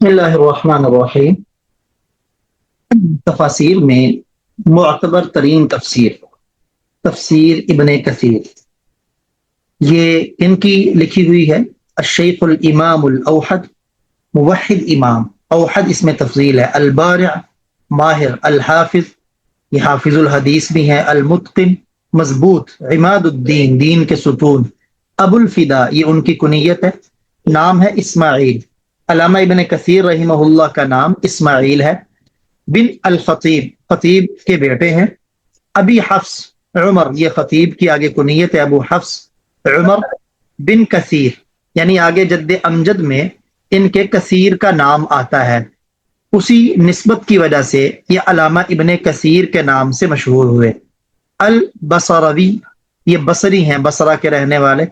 بسم اللہ الرحمن الرحیم۔ تفاسیر میں معتبر ترین تفسیر تفسیر ابن کثیر، یہ ان کی لکھی ہوئی ہے الشیخ الامام الاوحد، موحد امام، اوحد اس میں تفضیل ہے، البارع ماہر، الحافظ یہ حافظ الحدیث بھی ہے، المتقن مضبوط، عماد الدین دین کے ستون، ابو الفدا یہ ان کی کنیت ہے، نام ہے اسماعیل۔ علامہ ابن کثیر رحمہ اللہ کا نام اسماعیل ہے، بن الخطیب خطیب کے بیٹے ہیں، ابی حفص عمر یہ خطیب کی آگے کنیت ہے، ابو حفص عمر بن کثیر، یعنی آگے جد امجد میں ان کے کثیر کا نام آتا ہے، اسی نسبت کی وجہ سے یہ علامہ ابن کثیر کے نام سے مشہور ہوئے۔ البصروی یہ بصری ہیں، بصرہ کے رہنے والے۔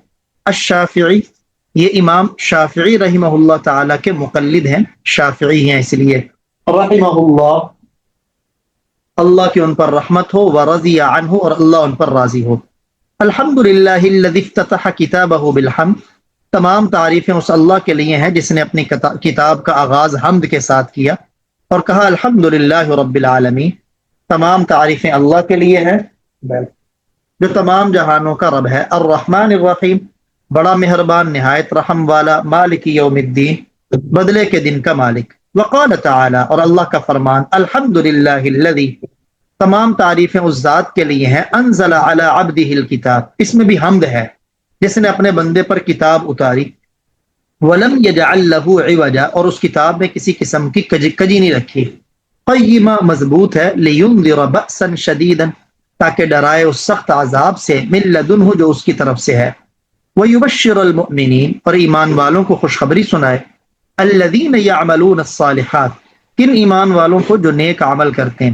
الشافعی یہ امام شافعی رحمہ اللہ تعالی کے مقلد ہیں، شافعی ہیں اس لیے، رحمہ اللہ اللہ کی ان پر رحمت ہو، ورضی عنہ اور اللہ ان پر راضی ہو۔ الحمدللہ الذی افتتح کتابہ بالحمد، تمام تعریفیں اس اللہ کے لیے ہیں جس نے اپنی کتاب کا آغاز حمد کے ساتھ کیا اور کہا الحمدللہ رب العالمین، تمام تعریفیں اللہ کے لیے ہیں جو تمام جہانوں کا رب ہے۔ الرحمن الرحیم بڑا مہربان نہایت رحم والا، مالک یوم الدین بدلے کے دن کا مالک۔ وقال تعالی اور اللہ کا فرمان الحمدللہ الذی تمام تعریفیں اس ذات کے لیے ہیں، انزل علی عبدہ الکتاب اس میں بھی حمد ہے جس نے اپنے بندے پر کتاب اتاری، ولم یجعل لہ عوجا اور اس کتاب میں کسی قسم کی کجی نہیں رکھی، قیمہ مضبوط ہے، لینذر بأسا شدیدا تاکہ ڈرائے اس سخت عذاب سے، من لدنہ جو اس کی طرف سے ہے، وَيُبَشِّرَ الْمُؤْمِنِينَ اور ایمان والوں کو خوشخبری سنائے، الَّذِينَ يَعْمَلُونَ الصَّالِحَاتِ کن ایمان والوں کو جو نیک عمل کرتے ہیں،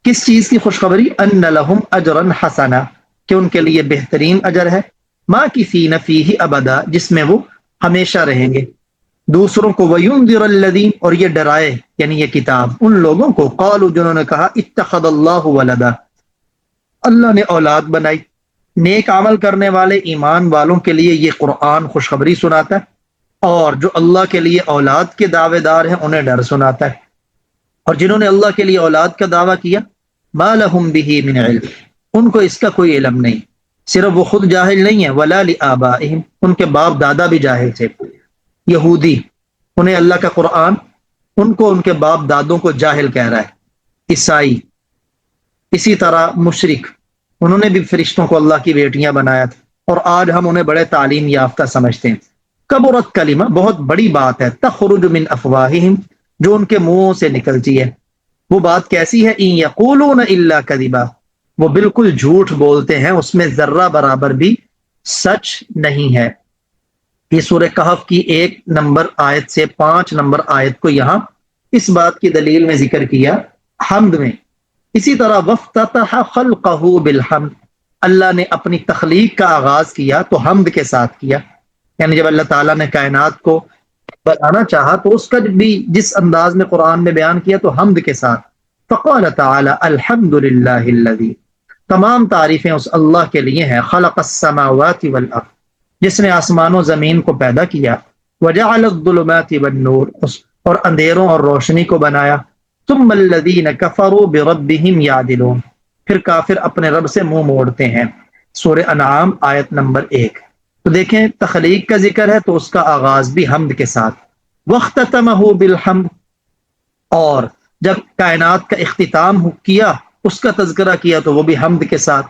کس چیز کی خوشخبری؟ أَنَّ لَهُمْ أَجْرًا حَسَنًا کہ ان کے لیے بہترین اجر ہے، مَاكِثِينَ فِيهِ أَبَدًا جس میں وہ ہمیشہ رہیں گے۔ دوسروں کو وَيُنذِرَ الَّذِينَ اور یہ ڈرائے یعنی یہ کتاب ان لوگوں کو، قالوا جنہوں نے کہا اتخذ اللہ ولدا اللہ نے اولاد بنائی۔ نیک عمل کرنے والے ایمان والوں کے لیے یہ قرآن خوشخبری سناتا ہے، اور جو اللہ کے لیے اولاد کے دعوے دار ہیں انہیں ڈر سناتا ہے، اور جنہوں نے اللہ کے لیے اولاد کا دعویٰ کیا ما لہم بہ من علم ان کو اس کا کوئی علم نہیں، صرف وہ خود جاہل نہیں ہیں، ولا لآبائہم ان کے باپ دادا بھی جاہل تھے، یہودی انہیں اللہ کا قرآن ان کو ان کے باپ دادوں کو جاہل کہہ رہا ہے، عیسائی اسی طرح مشرک انہوں نے بھی فرشتوں کو اللہ کی بیٹیاں بنایا تھا، اور آج ہم انہیں بڑے تعلیم یافتہ سمجھتے ہیں۔ کبرت کلمہ بہت بڑی بات ہے، تخرج من افواہہم جو ان کے منہوں سے نکلتی ہے، وہ بات کیسی ہے؟ ان یقولون الا کذبا وہ بالکل جھوٹ بولتے ہیں، اس میں ذرہ برابر بھی سچ نہیں ہے۔ یہ سورہ کہف کی 1 نمبر آیت سے 5 نمبر آیت کو یہاں اس بات کی دلیل میں ذکر کیا حمد میں۔ اسی طرح وَافْتَتَحَ خَلْقَهُ بِالْحَمْدِ اللہ نے اپنی تخلیق کا آغاز کیا تو حمد کے ساتھ کیا، یعنی جب اللہ تعالیٰ نے کائنات کو بنانا چاہا تو اس کا بھی جس انداز میں قرآن میں بیان کیا تو حمد کے ساتھ۔ فقال تعالی الحمد للہ الذی تمام تعریفیں اس اللہ کے لیے ہیں، خلق السماوات والارض جس نے آسمان و زمین کو پیدا کیا، وجعل الظلمات والنور اور اندھیروں اور روشنی کو بنایا، ثم الذین کفروا بربہم یعدلون پھر کافر اپنے رب سے منہ موڑتے ہیں۔ سورہ انعام آیت نمبر 1۔ تو دیکھیں تخلیق کا ذکر ہے تو اس کا آغاز بھی حمد کے ساتھ، واختتمہ بالحمد اور جب کائنات کا اختتام کیا اس کا تذکرہ کیا تو وہ بھی حمد کے ساتھ۔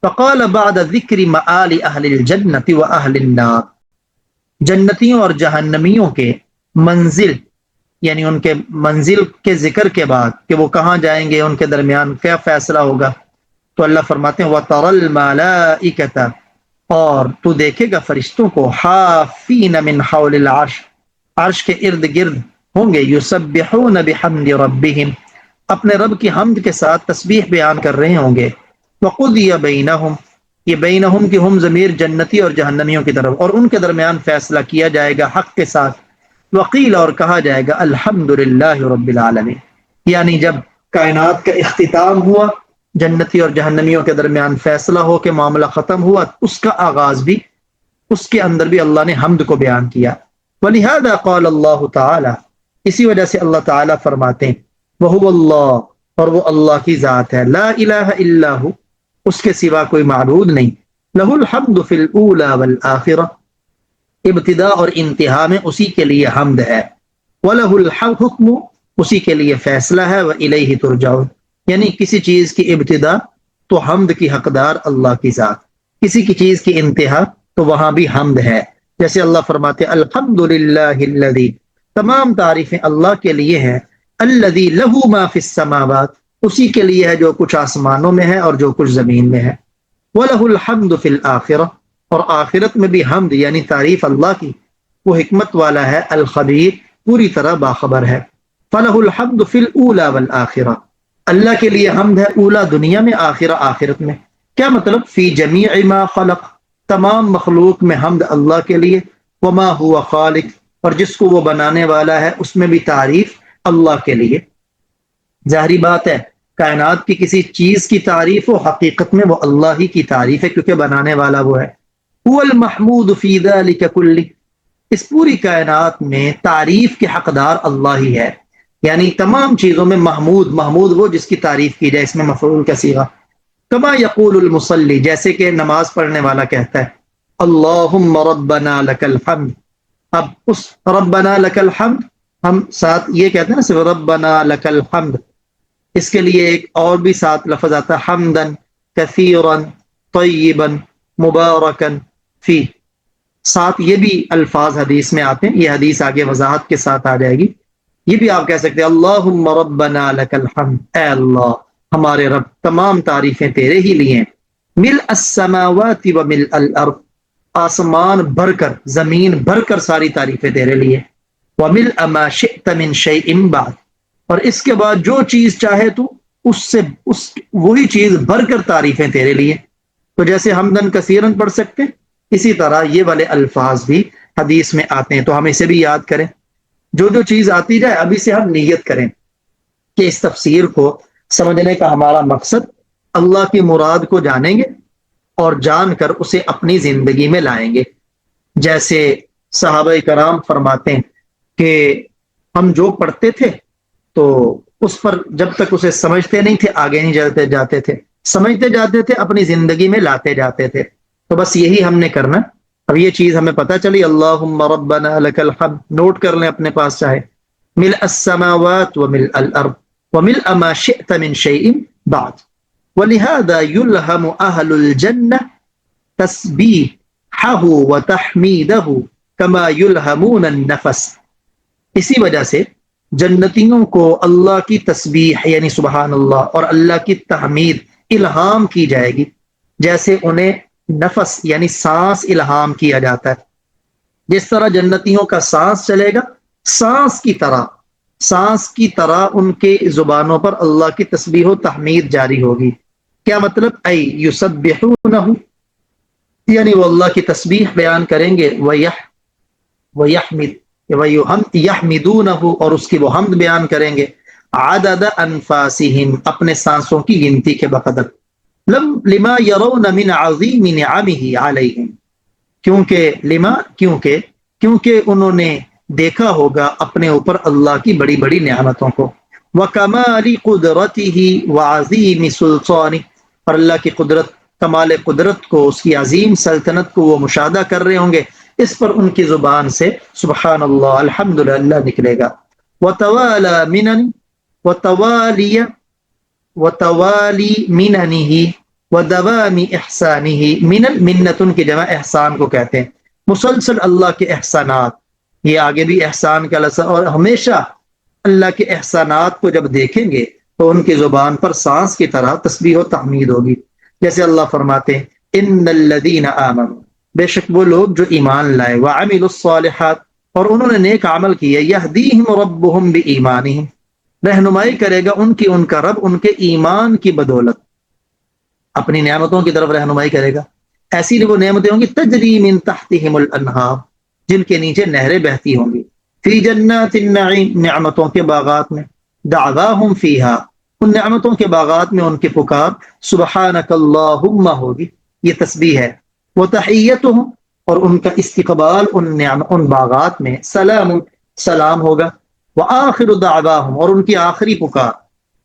فقال بعد ذکر مآل اہل الجنۃ واہل النار جنتیوں اور جہنمیوں کے منزل یعنی ان کے منزل کے ذکر کے بعد کہ وہ کہاں جائیں گے، ان کے درمیان کیا فیصلہ ہوگا، تو اللہ فرماتے ہیں وَتَرَى الْمَلَائِكَةَ اور تو دیکھے گا فرشتوں کو، حافین من حول العرش عرش کے ارد گرد ہوں گے، یسبحون بحمد ربہم اپنے رب کی حمد کے ساتھ تسبیح بیان کر رہے ہوں گے۔ وَقُضِيَ بَيْنَهُمْ یہ بینہم کی ہم ضمیر جنتی اور جہنمیوں کی طرف، اور ان کے درمیان فیصلہ کیا جائے گا حق کے ساتھ۔ وقیل اور کہا جائے گا الحمدللہ رب العالمین یعنی جب کائنات کا اختتام ہوا، جنتی اور جہنمیوں کے درمیان فیصلہ ہو کے معاملہ ختم ہوا، اس کا آغاز بھی اس کے اندر بھی اللہ نے حمد کو بیان کیا۔ وَلِهَذَا قَالَ اللَّهُ تَعَالَى اسی وجہ سے اللہ تعالیٰ فرماتے ہیں وَهُوَ اللہ، اور وہ اللہ کی ذات ہے، لا الہ الا ہو، اس کے سوا کوئی معبود نہیں، لہ الحمد فی الاولی والآخرہ، ابتدا اور انتہا میں اسی کے لیے حمد ہے، وَلَهُ الحکم، اسی کے لیے فیصلہ ہے، وَإِلَيْهِ ترجعون، یعنی کسی چیز کی ابتدا تو حمد کی حقدار اللہ کی ذات، کسی کی چیز کی انتہا تو وہاں بھی حمد ہے، جیسے اللہ فرماتے الحمد للہ الذی، تمام تعریفیں اللہ کے لیے ہیں، الذی لہ ما فی السماوات، اسی کے لیے ہے جو کچھ آسمانوں میں ہے اور جو کچھ زمین میں ہے، وَلَهُ الحمد فی الآخرہ، اور آخرت میں بھی حمد یعنی تعریف اللہ کی، وہ حکمت والا ہے، الخبیر، پوری طرح باخبر ہے، فَلَهُ الحمد فی الاولی والآخرہ، اللہ کے لیے حمد ہے اولا دنیا میں، آخرہ آخرت میں، کیا مطلب فی جمیع ما خلق، تمام مخلوق میں حمد اللہ کے لیے، وما ہوا خالق، اور جس کو وہ بنانے والا ہے اس میں بھی تعریف اللہ کے لیے، ظاہری بات ہے کائنات کی کسی چیز کی تعریف ہو، حقیقت میں وہ اللہ ہی کی تعریف ہے کیونکہ بنانے والا وہ ہے، هو المحمود فی ذلک کلہ، اس پوری کائنات میں تعریف کے حقدار اللہ ہی ہے، یعنی تمام چیزوں میں محمود، محمود وہ جس کی تعریف کی جائے، اس میں مفعول کا صیغہ، کما یقول المصلی، جیسے کہ نماز پڑھنے والا کہتا ہے اللہم ربنا لک الحمد، اب اس ربنا لک الحمد ہم ساتھ یہ کہتے ہیں نا صرف ربنا لک الحمد، اس کے لیے ایک اور بھی ساتھ لفظ آتا ہے حمدن کثیرا طیبا مبارکا فی، ساتھ یہ بھی الفاظ حدیث میں آتے ہیں، یہ حدیث آگے وضاحت کے ساتھ آ جائے گی، یہ بھی آپ کہہ سکتے ہیں اللہم ربنا لک الحمد، اے اللہ ہمارے رب تمام تعریفیں تیرے ہی لیے ہیں، ملء السماوات و ملء الارض، آسمان بھر کر زمین بھر کر ساری تعریفیں تیرے لیے، وملء ما شئت من شیء بعد، اور اس کے بعد جو چیز چاہے تو اس سے وہی چیز بھر کر تعریفیں تیرے لیے، تو جیسے حمدن کثیرن پڑھ سکتے ہیں، اسی طرح یہ والے الفاظ بھی حدیث میں آتے ہیں، تو ہم اسے بھی یاد کریں، جو چیز آتی جائے ابھی سے ہم نیت کریں کہ اس تفسیر کو سمجھنے کا ہمارا مقصد اللہ کی مراد کو جانیں گے اور جان کر اسے اپنی زندگی میں لائیں گے، جیسے صحابہ کرام فرماتے ہیں کہ ہم جو پڑھتے تھے تو اس پر جب تک اسے سمجھتے نہیں تھے آگے نہیں جاتے تھے، سمجھتے جاتے تھے اپنی زندگی میں لاتے جاتے تھے، تو بس یہی ہم نے کرنا، اب یہ چیز ہمیں پتہ چلی اللہم ربنا لک الحمد، نوٹ کر لیں اپنے پاس چاہے، ملء السماوات وملء الارض وملء ما شئت من شيء بعد، ولهذا يلهم اهل الجنة تسبيحه وتحميده كما يلهمون النفس، اسی وجہ سے جنتیوں کو اللہ کی تسبیح یعنی سبحان اللہ اور اللہ کی تحمید الہام کی جائے گی، جیسے انہیں نفس یعنی سانس الہام کیا جاتا ہے، جس طرح جنتیوں کا سانس چلے گا، سانس کی طرح ان کے زبانوں پر اللہ کی تسبیح و تحمید جاری ہوگی، کیا مطلب ای یسبحونہ، یعنی وہ اللہ کی تسبیح بیان کریں گے، یحمدونہ، اور اس کی وہ حمد بیان کریں گے، عدد انفاسہم، اپنے سانسوں کی گنتی کے بقدر، لما یرون من عظیم نعمہ علیہم، کیونکہ انہوں نے دیکھا ہوگا اپنے اوپر اللہ کی بڑی بڑی نعمتوں کو، وکمال قدرتہ وعظیم سلطانہ، اور اللہ کی قدرت، کمال قدرت کو، اس کی عظیم سلطنت کو وہ مشاہدہ کر رہے ہوں گے، اس پر ان کی زبان سے سبحان اللہ الحمدللہ نکلے گا، وتوالی مننہ ودوام احسانہ، منتن کی جمع احسان کو کہتے ہیں، مسلسل اللہ کے احسانات، یہ آگے بھی احسان کا لفظ، اور ہمیشہ اللہ کے احسانات کو جب دیکھیں گے تو ان کی زبان پر سانس کی طرح تسبیح و تحمید ہوگی، جیسے اللہ فرماتے ہیں ان الذین آمنوا، بے شک وہ لوگ جو ایمان لائے، وعملوا الصالحات، اور انہوں نے نیک عمل کیے، یہدیہم ربہم بایمانہم، رہنمائی کرے گا ان کا رب ان کے ایمان کی بدولت، اپنی نعمتوں کی طرف رہنمائی کرے گا، ایسی وہ نعمتیں ہوں گی تجری من تحتہم الانہار، جن کے نیچے نہریں بہتی ہوں گی، فی جنات النعیم، نعمتوں کے باغات میں، دعواہم فیہا، ان نعمتوں کے باغات میں ان کی پکار سبحانک اللہم ہوگی، یہ تسبیح ہے، وتحیتہم، اور ان کا استقبال ان باغات میں سلام، سلام ہوگا، وآخر دعواہم، اور ان کی آخری پکار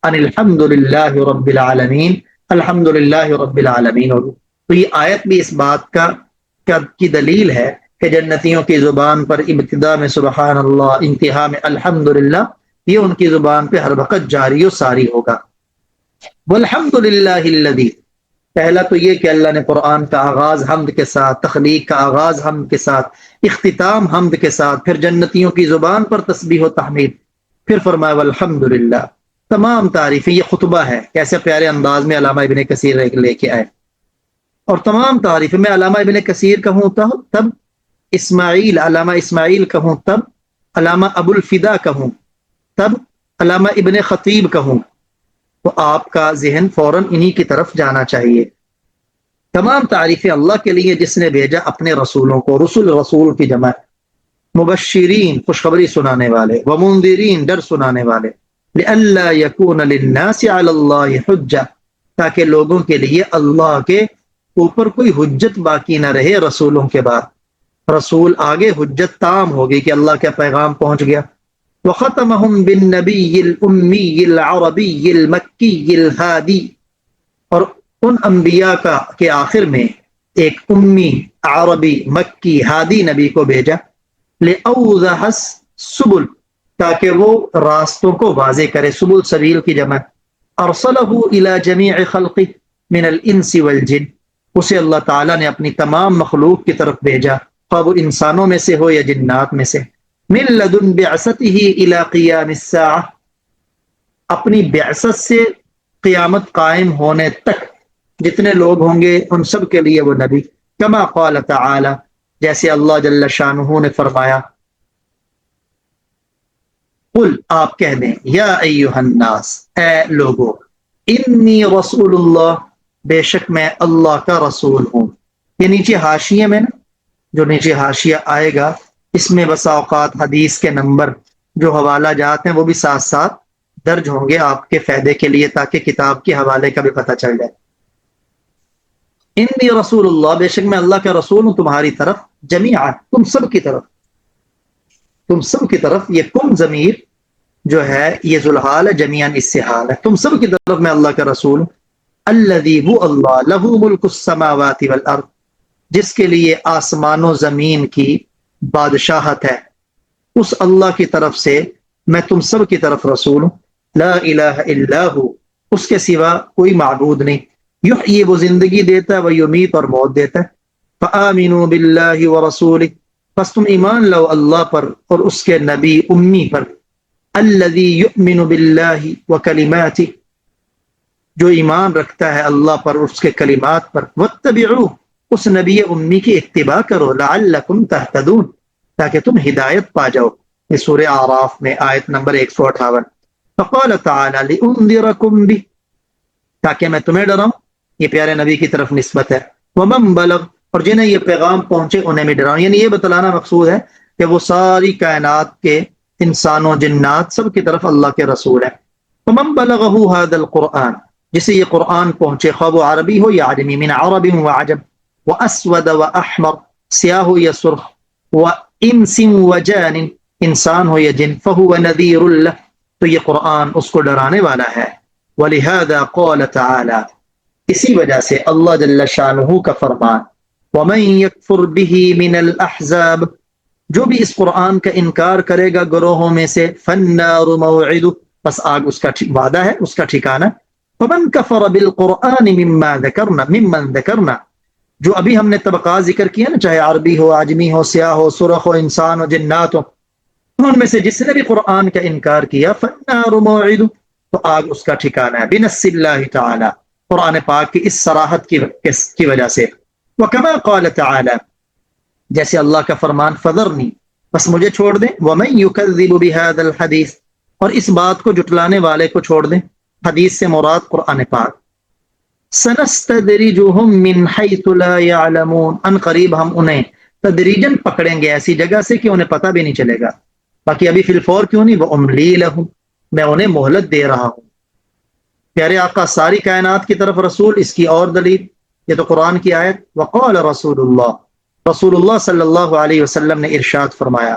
ان الحمد للہ رب العالمین، الحمد للہ رب العالمین ہوگی۔ تو یہ آیت بھی اس بات کی دلیل ہے کہ جنتیوں کی زبان پر ابتدا میں سبحان اللہ، انتہا میں الحمد للہ، یہ ان کی زبان پہ ہر وقت جاری و ساری ہوگا۔ والحمد للہ الذی، پہلا تو یہ کہ اللہ نے قرآن کا آغاز حمد کے ساتھ، تخلیق کا آغاز حمد کے ساتھ، اختتام حمد کے ساتھ، پھر جنتیوں کی زبان پر تسبیح و تحمید، پھر فرمایا والحمد للہ، تمام تعریفیں، یہ خطبہ ہے، کیسے پیارے انداز میں علامہ ابن کثیر لے کے آئے، اور تمام تعریفیں میں علامہ ابن کثیر کہوں تب اسماعیل، علامہ اسماعیل کہوں تب، علامہ ابو الفدا کہوں تب، علامہ ابن خطیب کہوں تو آپ کا ذہن فوراً انہی کی طرف جانا چاہیے۔ تمام تعریفیں اللہ کے لیے جس نے بھیجا اپنے رسولوں کو، رسول کی جمع، مبشرین خوشخبری سنانے والے، ومنذرین ڈر سنانے والے، لئلا یکون للناس علی اللہ حجہ، تاکہ لوگوں کے لیے اللہ کے اوپر کوئی حجت باقی نہ رہے رسولوں کے بعد، رسول آگے حجت تام ہوگی کہ اللہ کا پیغام پہنچ گیا۔ وختمہم بالنبی الامی العربی المکی الہادی، اور ان انبیاء کے آخر میں ایک امی، عربی، مکی، ہادی نبی کو بھیجا، لأوضح السبل، تاکہ وہ راستوں کو واضح کرے، سبل سبیل کی جمع، ارسلہ الی جمیع خلقہ من الانس والجن، اسے اللہ تعالیٰ نے اپنی تمام مخلوق کی طرف بھیجا، خواہ وہ انسانوں میں سے ہو یا جنات میں سے، من لدن بعثتہ الی قیام الساعہ، اپنی بعثت سے قیامت قائم ہونے تک جتنے لوگ ہوں گے ان سب کے لیے وہ نبی، کما قال تعالی، جیسے اللہ جل شانہ نے فرمایا، قل، آپ کہہ دیں، یا ایہا الناس، اے لوگو، انی رسول اللہ، بے شک میں اللہ کا رسول ہوں۔ یہ نیچے حاشیے میں نا، جو نیچے حاشیہ آئے گا اس میں بسا اوقات حدیث کے نمبر جو حوالہ جات ہیں وہ بھی ساتھ ساتھ درج ہوں گے آپ کے فائدے کے لیے، تاکہ کتاب کے حوالے کا بھی پتہ چل جائے۔ انی رسول اللہ، بے شک میں اللہ کا رسول ہوں تمہاری طرف، جمیعا، تم سب کی طرف، تم سب کی طرف، یہ کم ضمیر جو ہے یہ ذوالحال ہے، جمیعا اس سے حال ہے، تم سب کی طرف میں اللہ کا رسول ہوں، الذی، وہ اللہ، لہ ملک السماوات والارض، جس کے لیے آسمان و زمین کی بادشاہت ہے، اس اللہ کی طرف سے میں تم سب کی طرف رسول ہوں، لا الہ الا ہو، اس کے سوا کوئی معبود نہیں، یحیی، وہ زندگی دیتا ہے، وہ یمیت، اور موت دیتا ہے، فآمنوا باللہ ورسولہ، پس تم ایمان لو اللہ پر اور اس کے نبی امی پر، الذی یؤمن باللہ وکلماتہ، جو ایمان رکھتا ہے اللہ پر اور اس کے کلمات پر، واتبعوہ، اس نبی امی کی اتباع کرو، لعلکم تہتدون، تاکہ تم ہدایت پا جاؤ، یہ سورہ اعراف میں آیت نمبر 158۔ فقال تعالی لانذرکم بہ، تاکہ میں تمہیں ڈراؤں، یہ پیارے نبی کی طرف نسبت ہے، ومن بلغ، اور جنہیں یہ پیغام پہنچے انہیں میں ڈراؤں، یعنی یہ بتلانا مقصود ہے کہ وہ ساری کائنات کے انسانوں، جنات، سب کی طرف اللہ کے رسول ہیں۔ ومن بلغہ ھذا القرآن، جسے یہ قرآن پہنچے، خواہ وہ عربی ہو یا عجمی، من عرب و عجم، واسود و احمر، سیاہ ہو یا سرخ، وانس و جان، انسان ہو یا جن، فہو نذیر لہ، تو یہ قرآن اس کو ڈرانے والا ہے۔ ولہذا قال تعالی، اسی وجہ سے اللہ جل شانہ کا فرمان، ومن یکفر بہ من الاحزاب، جو بھی اس قرآن کا انکار کرے گا گروہوں میں سے، فالنار موعدہ، پس آگ اس کا وعدہ ہے، اس کا ٹھکانہ، فمن کفر بالقرآن ممن ذکرنا، جو ابھی ہم نے طبقات ذکر کیا نا، چاہے عربی ہو، عجمی ہو، سیاہ ہو، سرخ ہو، انسان ہو، جنات ہو، ان میں سے جس نے بھی قرآن کا انکار کیا، فالنار موعدہ، تو آگ اس کا ٹھکانہ ہے، بنص اللہ تعالی، قرآن پاک کی اس صراحت کی وجہ سے۔ وکما قال تعالی، جیسے اللہ کا فرمان، فذرنی، بس مجھے چھوڑ دیں، ومن یکذب بہذا الحدیث، اور اس بات کو جٹلانے والے کو چھوڑ دیں، حدیث سے مراد قرآن پاک، سنستدرجہم من حیث لا یعلمون، ان قریب ہم انہیں تدریجن پکڑیں گے ایسی جگہ سے کہ انہیں پتہ بھی نہیں چلے گا، باقی ابھی فی الفور کیوں نہیں، واملی لہم، میں انہیں مہلت دے رہا ہوں۔ پیارے آقا ساری کائنات کی طرف رسول، اس کی اور دلیل، یہ تو قرآن کی آیت، وقال رسول اللہ، رسول اللہ صلی اللہ علیہ وسلم نے ارشاد فرمایا،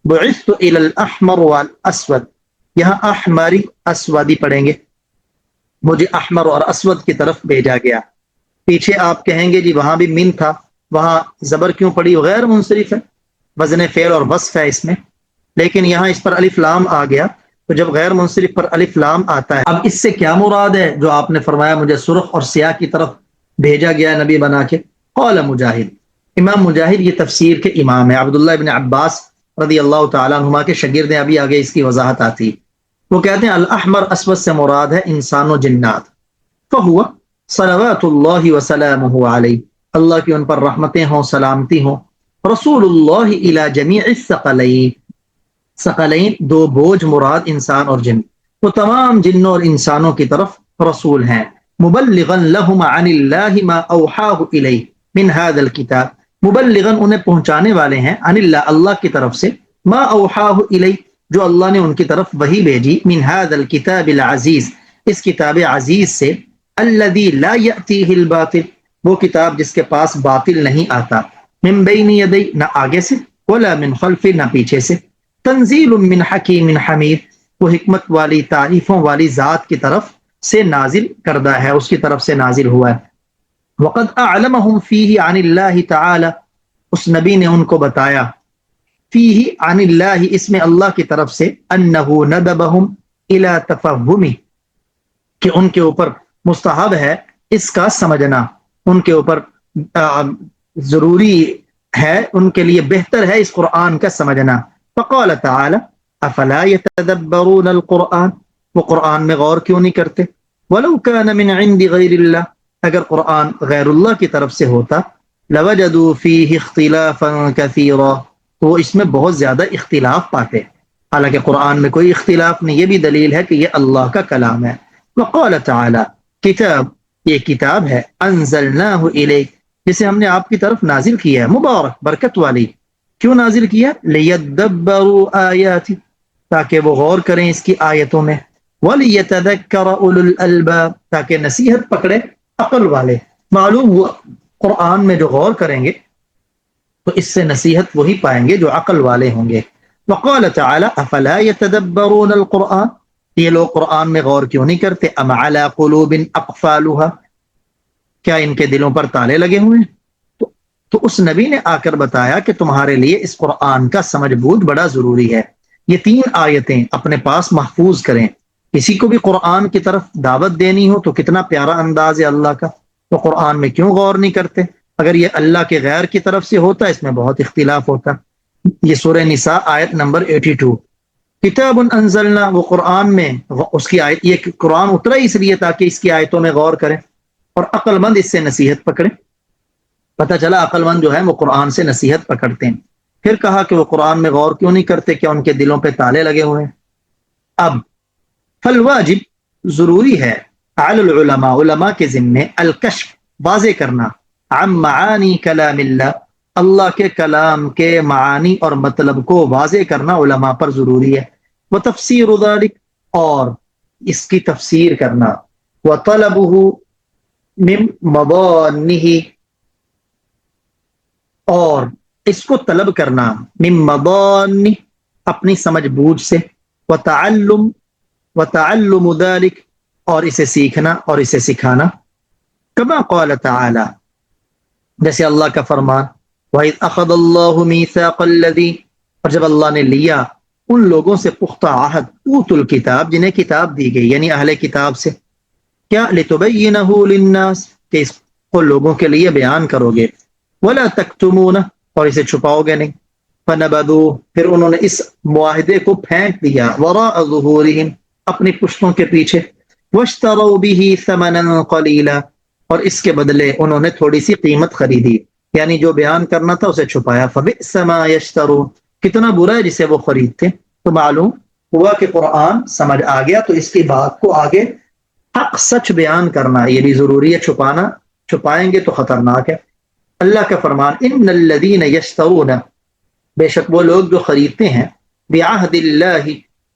بعثت الى الاحمر والاسود، یہاں احمری اسودی پڑھیں گے، مجھے احمر اور اسود کی طرف بھیجا گیا۔ پیچھے آپ کہیں گے جی وہاں بھی من تھا، وہاں زبر کیوں پڑی؟ غیر منصرف ہے، وزن فعل اور وصف ہے اس میں، لیکن یہاں اس پر الف لام آ گیا، تو جب غیر منصرف پر الف لام آتا ہے، اب اس سے کیا مراد ہے جو آپ نے فرمایا مجھے سرخ اور سیاہ کی طرف بھیجا گیا نبی بنا کے؟ قال مجاہد، امام مجاہد یہ تفسیر کے امام ہے، عبداللہ ابن عباس رضی اللہ تعالیٰ عنہما کے شاگرد ہیں، ابھی آگے اس کی وضاحت آتی۔ وہ کہتے ہیں الاحمر اسود سے مراد ہے انسان و جنات، فہو صلوات اللہ وسلامہ علیہ، اللہ کی ان پر رحمتیں ہوں سلامتی ہوں، رسول اللہ الی جمیع الثقلین، ثقلین دو بوجھ مراد انسان اور جن، وہ تمام جنوں اور انسانوں کی طرف رسول ہیں، مبلغا لہم عن اللہ ما اوحاہ الیہ من هذا الکتاب، مبلغا انہیں پہنچانے والے ہیں، عن اللہ اللہ کی طرف سے، ما اوحاہ الیہ جو اللہ نے ان کی طرف وحی بھیجی، من هذا الکتاب العزیز اس کتاب عزیز سے، الذی لا یأتیہ الباطل وہ کتاب جس کے پاس باطل نہیں آتا، من بین یدی نہ آگے سے، ولا من خلف نہ پیچھے سے، تنزیل من حکیم حمید وہ حکمت والی تعریفوں والی ذات کی طرف سے نازل کردہ ہے، اس کی طرف سے نازل ہوا ہے۔ وقد اعلمہم فیہ عن اللہ تعالی اس نبی نے ان کو بتایا، فیہ عن اللہ اس میں اللہ کی طرف سے، انہ ندبہم الی تفہمی کہ ان کے اوپر مستحب ہے اس کا سمجھنا، ان کے اوپر ضروری ہے، ان کے لیے بہتر ہے اس قرآن کا سمجھنا۔ فقال تعالی افلا يتدبرون القرآن وہ قرآن میں غور کیوں نہیں کرتے؟ ولو كان من عند غیر اللہ اگر قرآن غیر اللہ کی طرف سے ہوتا، لوجدوا فیہ اختلافا کثیرا تو وہ اس میں بہت زیادہ اختلاف پاتے، حالانکہ قرآن میں کوئی اختلاف نہیں، یہ بھی دلیل ہے کہ یہ اللہ کا کلام ہے۔ وقال تعالی کتاب یہ کتاب ہے، انزلناہ الیک جسے ہم نے آپ کی طرف نازل کیا ہے، مبارک برکت والی، کیوں نازل کیا؟ لیدبروا آیاتی تاکہ وہ غور کریں اس کی آیتوں میں، ولیتذکر اولو الالباب تاکہ نصیحت پکڑے عقل والے، معلوم ہوا قرآن میں جو غور کریں گے تو اس سے نصیحت وہی پائیں گے جو عقل والے ہوں گے۔ وقال تعالی افلا يتدبرون القرآن یہ لوگ قرآن میں غور کیوں نہیں کرتے؟ ام علی قلوب اقفالها کیا ان کے دلوں پر تالے لگے ہوئے ہیں؟ تو اس نبی نے آ کر بتایا کہ تمہارے لیے اس قرآن کا سمجھ بوجھ بڑا ضروری ہے، یہ 3 آیتیں اپنے پاس محفوظ کریں، کسی کو بھی قرآن کی طرف دعوت دینی ہو تو کتنا پیارا انداز ہے اللہ کا، تو قرآن میں کیوں غور نہیں کرتے؟ اگر یہ اللہ کے غیر کی طرف سے ہوتا اس میں بہت اختلاف ہوتا۔ یہ سورہ نساء آیت نمبر 82، کتاب انزلنا وہ قرآن میں اس کی آیت، یہ قرآن اترا اس لیے تاکہ اس کی آیتوں میں غور کریں اور عقل مند اس سے نصیحت پکڑیں۔ پتہ چلا عقل مند جو ہے وہ قرآن سے نصیحت پکڑتے ہیں۔ پھر کہا کہ وہ قرآن میں غور کیوں نہیں کرتے، کیا ان کے دلوں پہ تالے لگے ہوئے ہیں؟ اب فالواجب ضروری ہے، علی العلماء علماء کے ذمے، الکشف واضح کرنا، عن معانی کلام اللہ اللہ کے کلام کے معانی اور مطلب کو واضح کرنا علماء پر ضروری ہے، وتفسیر ذلک اور اس کی تفسیر کرنا، وطلبہ من مضانہ اور اس کو طلب کرنا، من مضان اپنی سمجھ بوجھ سے، وتعلم ذلک اور اسے سیکھنا اور اسے سکھانا، کما قال تعالی جیسے اللہ کا فرمان، وَإِذْ أَخَذَ اللَّهُ مِيثَاقَ الَّذِينَ اور جب اللہ نے لیا ان لوگوں سے پختہ عہد، اوتوا الکتاب جنہیں کتاب دی گئی یعنی اہل کتاب سے، کیا لِتُبَيِّنَهُ لِلنَّاسِ کہ اس کو لوگوں کے لیے بیان کرو گے، وَلَا تَكْتُمُونَهُ اور اسے چھپاؤ گے نہیں، فَنَبَذُوهُ پھر انہوں نے اس معاہدے کو پھینک دیا، وَرَاءَ ظُهُورِهِمْ اپنی پشتوں کے پیچھے، وَاشْتَرَوْا بِهِ ثَمَنًا قَلِيلًا اور اس کے بدلے انہوں نے تھوڑی سی قیمت خریدی، یعنی جو بیان کرنا تھا اسے چھپایا، فَبِئْسَ مَا يَشْتَرُونَ کتنا برا ہے جسے وہ خریدتے۔ تو معلوم ہوا کہ قرآن سمجھ آ گیا تو اس کی بات کو آگے حق سچ بیان کرنا یہ بھی ضروری ہے، چھپانا چھپائیں گے تو خطرناک ہے۔ اللہ کا فرمان، ان الذین یشترون بے شک وہ لوگ جو خریدتے ہیں، بعہد اللہ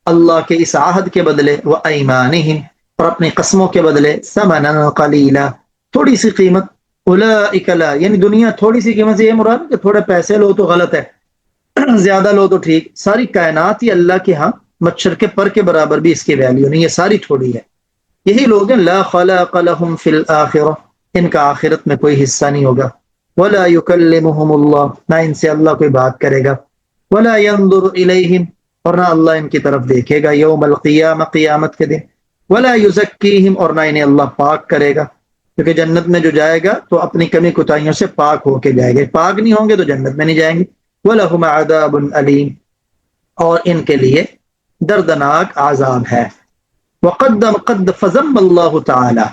اللہ کے اس عہد کے بدلے، وایمانہم اور اپنی قسموں کے بدلے، ثمنا قلیلا تھوڑی سی قیمت، اولئک لا یعنی دنیا تھوڑی سی قیمت سے یہ مراد کہ تھوڑے پیسے لو تو غلط ہے، زیادہ لو تو ٹھیک، ساری کائنات ہی اللہ کے ہاں مچھر کے پر کے برابر بھی اس کی ویلیو نہیں، یہ ساری تھوڑی ہے۔ یہی لوگ ہیں لا خلاق لهم فی الآخرہ، ان کا آخرت میں کوئی حصہ نہیں ہوگا۔ ولا یکلمهم اللہ، نہ ان سے اللہ کوئی بات کرے گا۔ ولا ينظر الیہم، اور نہ اللہ ان کی طرف دیکھے گا یوم القیامہ، قیامت کے دن۔ ولا یزکیہم، اور نہ انہیں اللہ پاک کرے گا، کیونکہ جنت میں جو جائے گا تو اپنی کمی کوتاہیوں سے پاک ہو کے جائے گا، پاک نہیں ہوں گے تو جنت میں نہیں جائیں گے۔ وَلَهُمْ عَذَابٌ علیم، اور ان کے لیے دردناک عذاب ہے۔ قد فضم اللہ تعالی،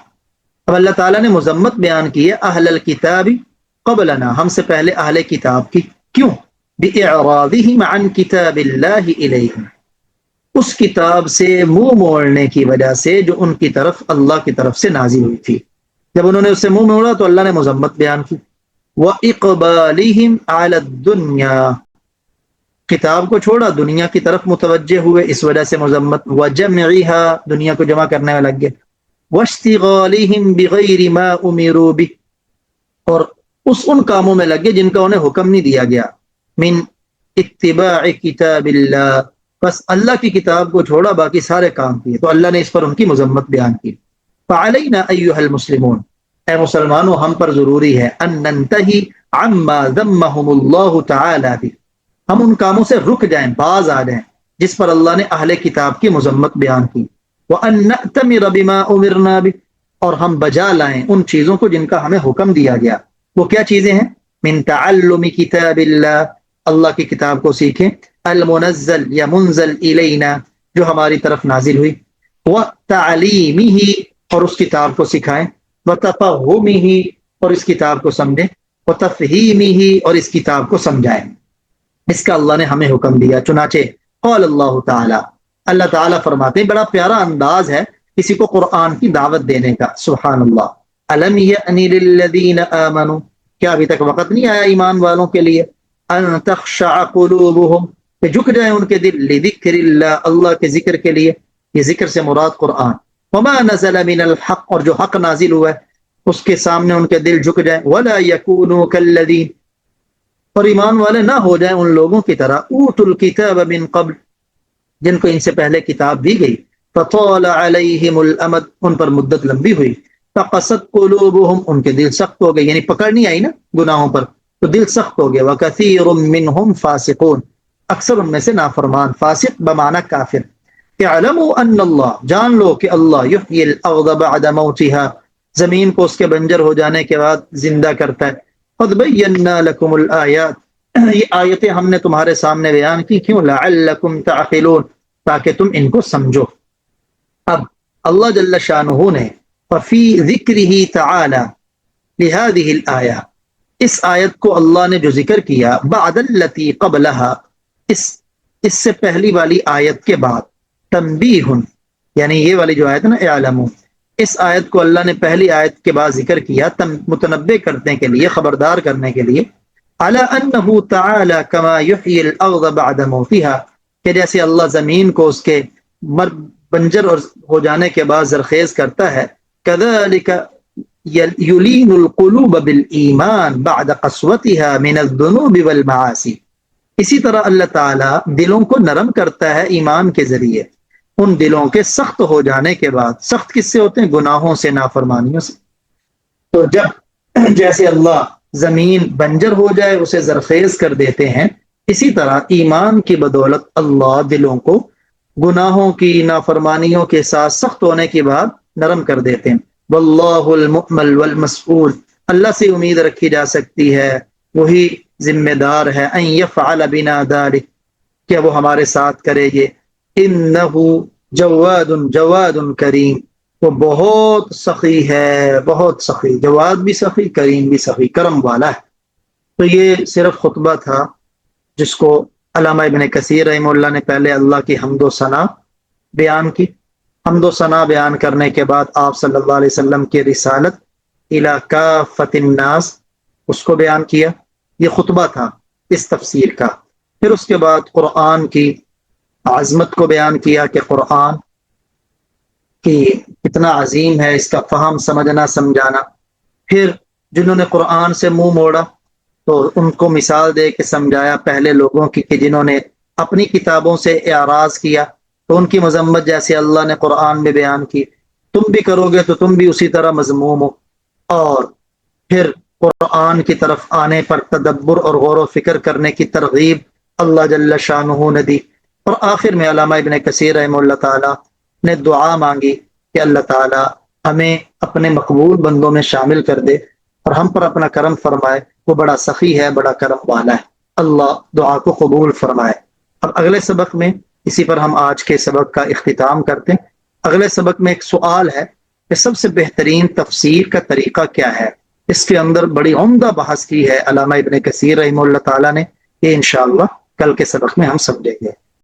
اب اللہ تعالیٰ نے مذمت بیان کی ہے اہل الکتاب قبلنا، ہم سے پہلے اہل کتاب کی، کیوں؟ بِإِعْرَاضِهِمْ عَنْ كِتَابِ اللَّهِ إِلَيْهِمْ، اس کتاب سے منہ موڑنے کی وجہ سے جو ان کی طرف اللہ کی طرف سے نازل ہوئی تھی، جب انہوں نے اس سے منہ موڑا تو اللہ نے مذمت بیان کی۔ وَإِقْبَالِهِمْ عَلَى الدُّنْيَا، کتاب کو چھوڑا دنیا کی طرف متوجہ ہوئے، اس وجہ سے مذمت۔ وَجَمْعِهَا، دنیا کو جمع کرنے میں لگ گئے۔ وَاشْتِغَالِهِمْ بِغَيْرِ مَا أُمِرُوا بِهِ، اور ان کاموں میں لگ گئے جن کا انہیں حکم نہیں دیا گیا۔ من اتباع کتاب اللہ، بس اللہ کی کتاب کو چھوڑا باقی سارے کام کیے، تو اللہ نے اس پر ان کی مذمت بیان کی۔ فعلینا ایھا المسلمون، اے مسلمانوں ہم پر ضروری ہے ان ننتہی عما ذمہم اللہ تعالی بھی، ہم ان کاموں سے رک جائیں، باز آ جائیں جس پر اللہ نے اہل کتاب کی مذمت بیان کی۔ وان نأتمر بما امرنا به، اور ہم بجا لائیں ان چیزوں کو جن کا ہمیں حکم دیا گیا۔ وہ کیا چیزیں ہیں؟ من تعلم کتاب اللہ، اللہ کی کتاب کو سیکھیں، المنزل یا منزل الینا، جو ہماری طرف نازل ہوئی، وتعلیمہ، اور اس کتاب کو سکھائیں، وتفہمہ، اور اس کتاب کو سمجھیں، وتفہیمہ، اور اس کتاب کو سمجھائیں۔ اس کا اللہ نے ہمیں حکم دیا۔ چنانچہ قال اللہ تعالی، اللہ تعالیٰ فرماتے ہیں، بڑا پیارا انداز ہے کسی کو قرآن کی دعوت دینے کا، سبحان اللہ۔ الم یأن للذین آمنوا، کیا ابھی تک وقت نہیں آیا ایمان والوں کے لیے، ان تخشع قلوبہم، کہ جھک جائیں ان کے دل، لذکر اللہ، اللہ کے ذکر کے لیے، یہ ذکر سے مراد قرآن، وما نزل من الحق، اور جو حق نازل ہوا ہے اس کے سامنے ان کے دل جھک جائیں، ولا یکونوا کالذین، اور ایمان والے نہ ہو جائیں ان لوگوں کی طرح، اوتوا الکتاب من قبل، جن کو ان سے پہلے کتاب دی گئی، فطال علیہم الامد، ان پر مدت لمبی ہوئی، فقست قلوبہم، ان کے دل سخت ہو گئے، یعنی پکڑ نہیں آئی نا گناہوں پر تو دل سخت ہو گیا۔ وکثیر منہم فاسقون، اکثر ان میں سے نافرمان، فاسق بمعنی کافر۔ اعلموا ان اللہ، جان لو کہ اللہ یحیی الارض بعد موتها، زمین کو اس کے بنجر ہو جانے کے بعد زندہ کرتا ہے۔ قد بینا لکم الآیات، یہ آیتیں ہم نے تمہارے سامنے بیان کی، کیوں؟ لعلکم تعقلون، تاکہ تم ان کو سمجھو۔ اب اللہ جل شانہ نے ففی ذکرہ تعالی لہذہ الآیہ، اس آیت کو اللہ نے جو ذکر کیا، بعد التی قبلہا، اس سے پہلی والی آیت کے بعد، تنبیہ، یعنی یہ والی جو آیت ہے نا اعلموا، اس آیت کو اللہ نے پہلی آیت کے بعد ذکر کیا متنبہ کرنے کے لیے، خبردار کرنے کے لیے، علی انہ تعالی کما یحیی الارض بعد موتها، کہ جیسے اللہ زمین کو اس کے بنجر اور ہو جانے کے بعد زرخیز کرتا ہے، کذالک یلین القلوب بالایمان بعد قسوتها من الذنوب والمعاصی، اسی طرح اللہ تعالی دلوں کو نرم کرتا ہے ایمان کے ذریعے، ان دلوں کے سخت ہو جانے کے بعد۔ سخت کس سے ہوتے ہیں؟ گناہوں سے، نافرمانیوں سے۔ تو جب جیسے اللہ زمین بنجر ہو جائے اسے زرخیز کر دیتے ہیں، اسی طرح ایمان کی بدولت اللہ دلوں کو گناہوں کی، نافرمانیوں کے ساتھ سخت ہونے کے بعد نرم کر دیتے ہیں۔ واللہ المؤمل والمسئول، اللہ سے امید رکھی جا سکتی ہے، وہی ذمہ دار ہے، ان یفعل بنا ذلک، کہ وہ ہمارے ساتھ کرے گے، انہ جواد جواد کریم، وہ بہت سخی ہے، بہت سخی، جواد بھی سخی، کریم بھی سخی، کرم والا ہے۔ تو یہ صرف خطبہ تھا جس کو علامہ ابن کثیر رحمہ اللہ نے پہلے اللہ کی حمد و ثنا بیان کی، حمد و ثنا بیان کرنے کے بعد آپ صلی اللہ علیہ وسلم کی رسالت الی کافۃ الناس، اس کو بیان کیا، یہ خطبہ تھا اس تفسیر کا۔ پھر اس کے بعد قرآن کی عظمت کو بیان کیا کہ قرآن کی کتنا عظیم ہے، اس کا فہم، سمجھنا، سمجھانا۔ پھر جنہوں نے قرآن سے منہ موڑا تو ان کو مثال دے کے سمجھایا پہلے لوگوں کی کہ جنہوں نے اپنی کتابوں سے اعراض کیا، تو ان کی مذمت جیسے اللہ نے قرآن میں بیان کی، تم بھی کرو گے تو تم بھی اسی طرح مذموم ہو۔ اور پھر قرآن کی طرف آنے پر تدبر اور غور و فکر کرنے کی ترغیب اللہ جل شانہ نے دی۔ اور آخر میں علامہ ابن کثیر رحمہ اللہ تعالی نے دعا مانگی کہ اللہ تعالی ہمیں اپنے مقبول بندوں میں شامل کر دے اور ہم پر اپنا کرم فرمائے، وہ بڑا سخی ہے، بڑا کرم والا ہے، اللہ دعا کو قبول فرمائے۔ اب اگلے سبق میں اسی پر ہم آج کے سبق کا اختتام کرتے ہیں۔ اگلے سبق میں ایک سوال ہے کہ سب سے بہترین تفسیر کا طریقہ کیا ہے؟ اس کے اندر بڑی عمدہ بحث کی ہے علامہ ابن کثیر رحمہ اللہ تعالی نے، یہ انشاءاللہ کل کے سبق میں ہم سمجھیں گے۔